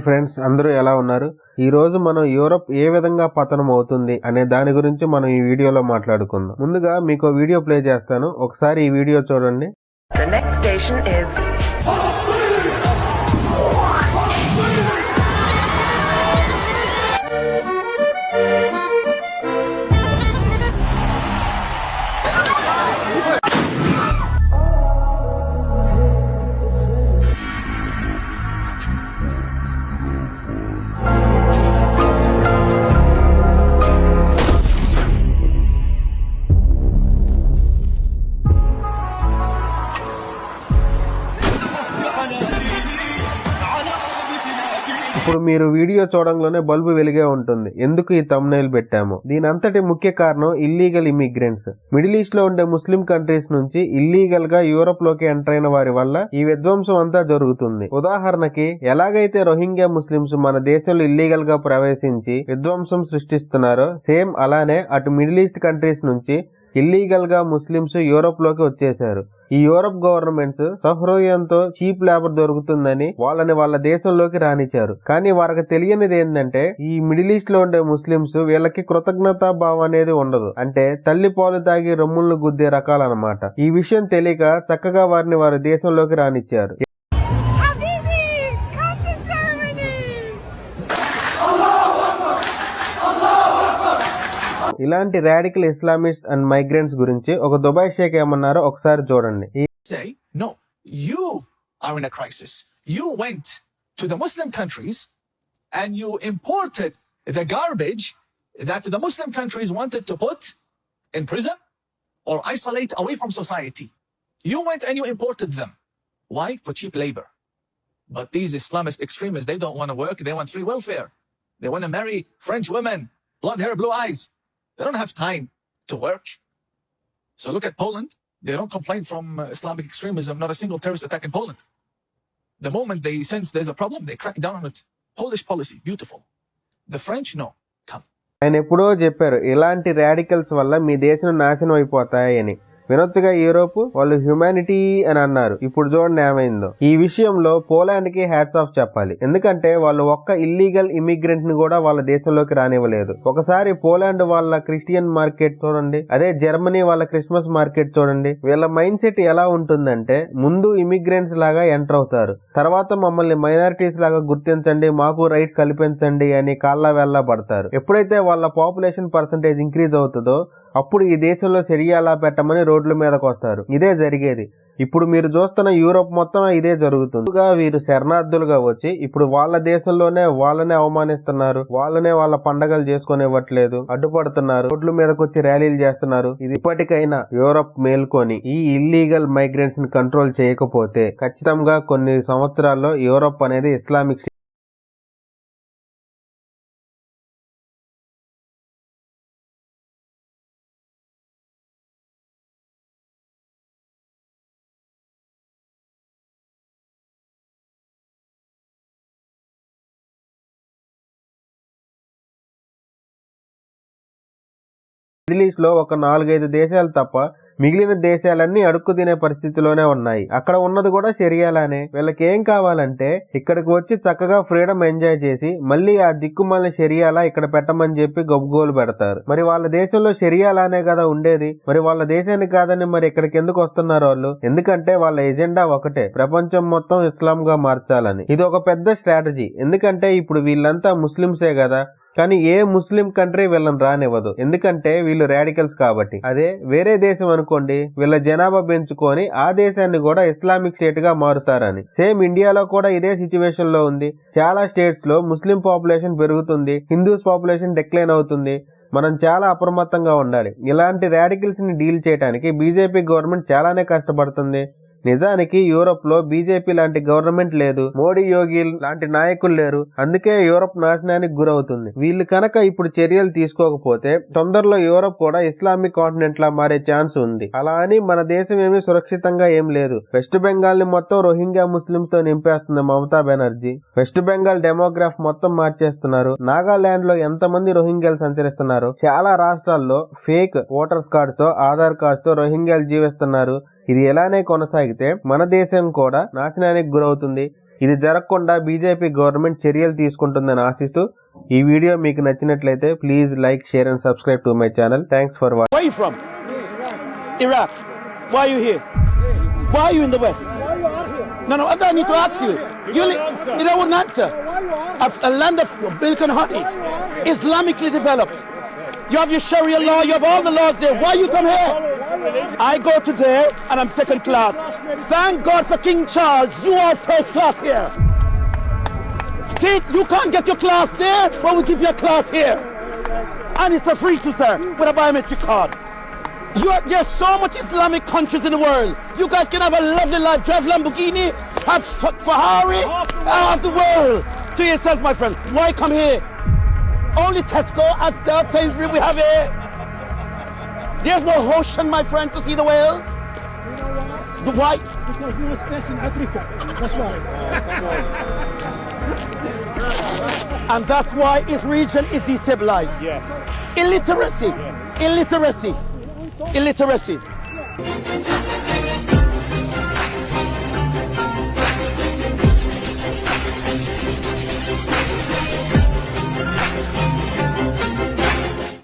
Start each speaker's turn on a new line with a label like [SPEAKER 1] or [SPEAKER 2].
[SPEAKER 1] Friends, అందరూ ఎలా ఉన్నారు? ఈ రోజు మనం యూరప్ ఏ విధంగా పతనం అవుతుంది అనే దాని గురించి మనం ఈ వీడియోలో మాట్లాడుకుందాం. ముందుగా మీకు వీడియో ప్లే చేస్తాను, ఒకసారి ఈ వీడియో చూడండి.
[SPEAKER 2] The next station is
[SPEAKER 1] ఇప్పుడు మీరు వీడియో చూడంలోనే బల్బు వెలిగే ఉంటుంది. ఎందుకు ఈ థంబ్నెయిల్ పెట్టాము? దీని అంతటి ముఖ్య కారణం ఇల్లీగల్ ఇమిగ్రెంట్స్. మిడిల్ ఈస్ట్ లో ఉండే ముస్లిం కంట్రీస్ నుంచి ఇల్లీగల్ గా యూరోప్ లోకి ఎంటర్ అయిన వారి వల్ల ఈ విధ్వంసం అంతా జరుగుతుంది. ఉదాహరణకి ఎలాగైతే రోహింగ్యా ముస్లింస్ మన దేశంలో ఇల్లీగల్ గా ప్రవేశించి విధ్వంసం సృష్టిస్తున్నారో, సేమ్ అలానే అటు మిడిల్ ఈస్ట్ కంట్రీస్ నుంచి ఇల్లీగల్ గా ముస్లింస్ యూరోప్ లోకి వచ్చేశారు. ఈ యూరోప్ గవర్నమెంట్స్ సహృదయంతో చీప్ లేబర్ దొరుకుతుందని వాళ్ళని వాళ్ళ దేశంలోకి రానిచ్చారు. కానీ వారికి తెలియనిది ఏంటంటే, ఈ మిడిల్ ఈస్ట్ లో ఉండే ముస్లింస్ వీళ్ళకి కృతజ్ఞతా భావం అనేది ఉండదు. అంటే తల్లి పాలు తాగి రొమ్ములను గుద్దే రకాలన్నమాట. ఈ విషయం తెలియక చక్కగా వారిని వారి దేశంలోకి రానిచ్చారు. ఇలాంటి రాడికల్ ఇస్లామిస్ట్ అండ్ మైగ్రెంట్స్ గురించి ఒక దుబాయ్ షేక్ ఏమన్నారో ఒకసారి చూడండి.
[SPEAKER 3] Say, no, you are in a crisis. You went to the Muslim countries and you imported the garbage that the Muslim countries wanted to put in prison or isolate away from society. You went and you imported them. Why? For cheap labor. But these Islamist extremists, they don't want to work. They want free welfare. They want to marry French women, blonde hair, blue eyes. They don't have time to work. So look at Poland. They don't complain from Islamic extremism, not a single terrorist attack in Poland. The moment they sense there's a problem, they crack down on it. Polish policy, beautiful. The French, no. Come.
[SPEAKER 1] ఆయన ఎప్పుడో చెప్పారు, ఇలాంటి radicals వల్ల మీ దేశం నాశనం అయిపోతాయని. వినొచ్చుగా Europe, వాళ్ళు humanity అని అన్నారు. ఇప్పుడు చూడండి ఏమైందో. ఈ విషయంలో పోలాండ్ కి హ్యాట్స్ ఆఫ్ చెప్పాలి. ఎందుకంటే వాళ్ళు ఒక్క ఇల్లీగల్ ఇమిగ్రెంట్ ని కూడా వాళ్ళ దేశంలోకి రానివ్వలేదు. ఒకసారి పోలాండ్ వాళ్ళ క్రిస్టియన్ మార్కెట్ చూడండి, అదే జర్మనీ వాళ్ళ క్రిస్మస్ మార్కెట్ చూడండి. వీళ్ళ మైండ్ సెట్ ఎలా ఉంటుందంటే, ముందు ఇమిగ్రెంట్స్ లాగా ఎంటర్ అవుతారు, తర్వాత మమ్మల్ని మైనారిటీస్ లాగా గుర్తించండి, మాకు రైట్స్ కల్పించండి అని కాళ్ళ వేళ్ళ పడతారు. ఎప్పుడైతే వాళ్ళ పాపులేషన్ పర్సంటేజ్ ఇంక్రీజ్ అవుతుందో అప్పుడు ఈ దేశంలో శరియాలా పెట్టమని రోడ్ల మీదకి వస్తారు. ఇదే జరిగేది. ఇప్పుడు మీరు చూస్తున్న యూరోప్ మొత్తం ఇదే జరుగుతుంది. వీరు శరణార్థులుగా వచ్చి ఇప్పుడు వాళ్ళ దేశంలోనే వాళ్ళనే అవమానిస్తున్నారు, వాళ్ళనే వాళ్ళ పండగలు చేసుకునివ్వట్లేదు, అడ్డుపడుతున్నారు, రోడ్ల మీదకి వచ్చి ర్యాలీలు చేస్తున్నారు. ఇది ఇప్పటికైనా యూరోప్ మేల్కొని ఈ ఇల్లీగల్ మైగ్రెంట్స్ ని కంట్రోల్ చేయకపోతే ఖచ్చితంగా కొన్ని సంవత్సరాల్లో యూరోప్ అనేది ఇస్లామిక్ మిడిల్ ఈస్ట్ లో ఒక 4-5 దేశాలు తప్ప మిగిలిన దేశాలన్నీ అడుక్కు తినే పరిస్థితిలోనే ఉన్నాయి. అక్కడ ఉన్నది కూడా షరియాలానే. వీళ్ళకి ఏం కావాలంటే ఇక్కడికి వచ్చి చక్కగా ఫ్రీడమ్ ఎంజాయ్ చేసి మళ్ళీ ఆ దిక్కుమాలిన షరియాలా ఇక్కడ పెట్టమని చెప్పి గొప్పగోలు పెడతారు. మరి వాళ్ళ దేశంలో షరియాలానే కదా ఉండేది, మరి వాళ్ళ దేశానికి కాదని మరి ఇక్కడికి ఎందుకు వస్తున్నారు వాళ్ళు? ఎందుకంటే వాళ్ళ ఎజెండా ఒకటే, ప్రపంచం మొత్తం ఇస్లాం గా మార్చాలని. ఇది ఒక పెద్ద స్ట్రాటజీ. ఎందుకంటే ఇప్పుడు వీళ్ళంతా ముస్లింసే కదా, కానీ ఏ ముస్లిం కంట్రీ వీళ్ళని రానివ్వదు, ఎందుకంటే వీళ్ళు రాడికల్స్ కాబట్టి. అదే వేరే దేశం అనుకోండి, వీళ్ళ జనాభా పెంచుకొని ఆ దేశాన్ని కూడా ఇస్లామిక్ స్టేట్ గా మారుతారని. సేమ్ ఇండియాలో కూడా ఇదే సిచ్యువేషన్ లో ఉంది. చాలా స్టేట్స్ లో ముస్లిం పాపులేషన్ పెరుగుతుంది, హిందూస్ పాపులేషన్ డిక్లైన్ అవుతుంది. మనం చాలా అప్రమత్తంగా ఉండాలి. ఇలాంటి రాడికల్స్ ని డీల్ చేయడానికి బీజేపీ గవర్నమెంట్ చాలానే కష్టపడుతుంది. నిజానికి యూరోప్ లో బీజేపీ లాంటి గవర్నమెంట్ లేదు, మోడీ యోగి లాంటి నాయకులు లేరు. అందుకే యూరోప్ నాశనానికి గురవుతుంది. వీళ్ళు కనుక ఇప్పుడు చర్యలు తీసుకోకపోతే తొందరలో యూరోప్ కూడా ఇస్లామిక్ కాంటినెంట్ లా మారే ఛాన్స్ ఉంది. అలా అని మన దేశం ఏమీ సురక్షితంగా ఏం లేదు. వెస్ట్ బెంగాల్ ని మొత్తం రోహింగ్యా ముస్లింస్ తో నింపేస్తుంది మమతా బెనర్జీ. వెస్ట్ బెంగాల్ డెమోగ్రాఫ్ మొత్తం మార్చేస్తున్నారు. నాగాలాండ్ లో ఎంతమంది రోహింగ్యాలు సంచరిస్తున్నారు. చాలా రాష్ట్రాల్లో ఫేక్ ఓటర్స్ కార్డ్స్ తో, ఆధార్ కార్డ్స్ తో రోహింగ్యాలు జీవిస్తున్నారు. ఇది ఎలానే కొనసాగితే మన దేశం కూడా నాశనానికి గురవుతుంది. ఇది జరగకుండా బీజేపీ గవర్నమెంట్ చర్యలు తీసుకుంటుందని ఆశిస్తూ ఈ వీడియో మీకు నచ్చినట్లయితే please like, share and subscribe to my channel. Thanks for watching.
[SPEAKER 4] Where are you from? Iraq. Why are you here? Why are you in the West? No, I don't need to ask you. You wouldn't answer. A land of milk and honey, Islamically developed. You have your Sharia law, you have all the laws there. Why you come here? I go to there and I'm second class. Thank God for King Charles, you are first class here. See, you can't get your class there, but we give you a class here. And it's for free too, sir, with a biometric card. There's so much Islamic countries in the world. You guys can have a lovely life, drive Lamborghini, have Ferrari, have the world to yourself, my friend. Why come here? Only Tesco, Asda, Sainsbury we have here. There's no ocean, my friend, to see the whales. Why?
[SPEAKER 5] Because we were space in Africa. That's why.
[SPEAKER 4] And that's why its region is destabilized.
[SPEAKER 5] Yes.
[SPEAKER 4] Illiteracy.
[SPEAKER 5] Yes.
[SPEAKER 4] Illiteracy.
[SPEAKER 5] Also,
[SPEAKER 4] Illiteracy.